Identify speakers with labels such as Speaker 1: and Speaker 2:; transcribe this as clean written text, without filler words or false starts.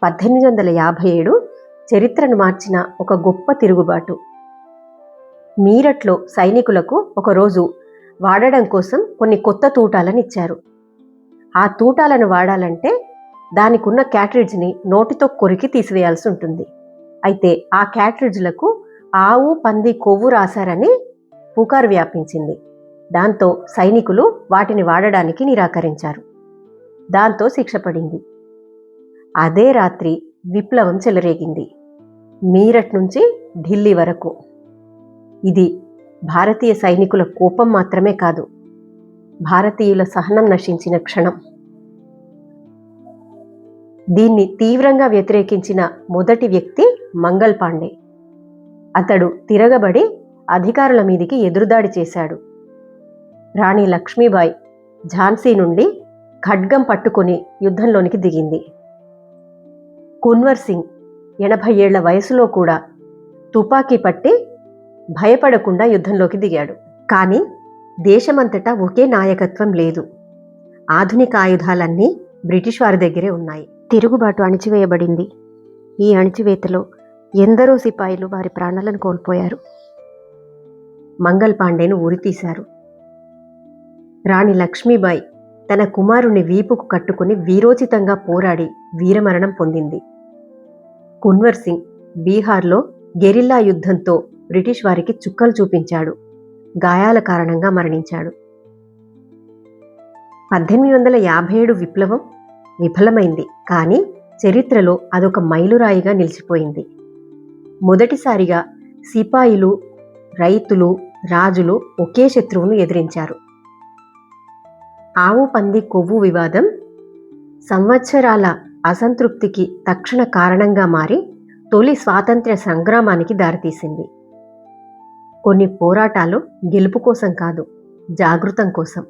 Speaker 1: 1857 చరిత్రను మార్చిన ఒక గొప్ప తిరుగుబాటు. మీరట్లో సైనికులకు ఒకరోజు వాడడం కోసం కొన్ని కొత్త తూటాలను ఇచ్చారు. ఆ తూటాలను వాడాలంటే దానికున్న క్యాట్రిడ్జ్ని నోటితో కొరికి తీసివేయాల్సి ఉంటుంది. అయితే ఆ క్యాట్రిడ్జ్లకు ఆవు, పంది కొవ్వు రాశారని పుకారు వ్యాపించింది. దాంతో సైనికులు వాటిని వాడడానికి నిరాకరించారు. దాంతో శిక్ష పడింది. అదే రాత్రి విప్లవం చెలరేగింది, మీరట్ నుంచి ఢిల్లీ వరకు. ఇది భారతీయ సైనికుల కోపం మాత్రమే కాదు, భారతీయుల సహనం నశించిన క్షణం. దీన్ని తీవ్రంగా వ్యతిరేకించిన మొదటి వ్యక్తి మంగల్ పాండే. అతడు తిరగబడి అధికారుల మీదికి ఎదురుదాడి చేశాడు. రాణి లక్ష్మీబాయి ఝాన్సీ నుండి ఖడ్గం పట్టుకొని యుద్ధంలోనికి దిగింది. కున్వర్ సింగ్ 80 ఏళ్ల వయసులో కూడా తుపాకీ పట్టి భయపడకుండా యుద్ధంలోకి దిగాడు. కానీ దేశమంతటా ఒకే నాయకత్వం లేదు. ఆధునిక ఆయుధాలన్నీ బ్రిటిష్ వారి దగ్గరే ఉన్నాయి. తిరుగుబాటు అణిచివేయబడింది. ఈ అణిచివేతలో ఎందరో సిపాయిలు వారి ప్రాణాలను కోల్పోయారు. మంగల్ పాండేను ఉరితీశారు. రాణి లక్ష్మీబాయి తన కుమారుని వీపుకు కట్టుకుని వీరోచితంగా పోరాడి వీరమరణం పొందింది. కున్వర్ సింగ్ బీహార్లో గెరిల్లా యుద్ధంతో బ్రిటిష్ వారికి చుక్కలు చూపించాడు. గాయాల కారణంగా మరణించాడు. 1857 విప్లవం విఫలమైంది, కానీ చరిత్రలో అదొక మైలురాయిగా నిలిచిపోయింది. మొదటిసారిగా సిపాయిలు, రైతులు, రాజులు ఒకే శత్రువును ఎదిరించారు. ఆవు పంది కొవ్వు వివాదం సంవత్సరాల అసంతృప్తికి తక్షణ కారణంగా మారి తొలి స్వాతంత్ర్య సంగ్రామానికి దారితీసింది. కొన్ని పోరాటాలు గెలుపు కోసం కాదు, జాగృతం కోసం.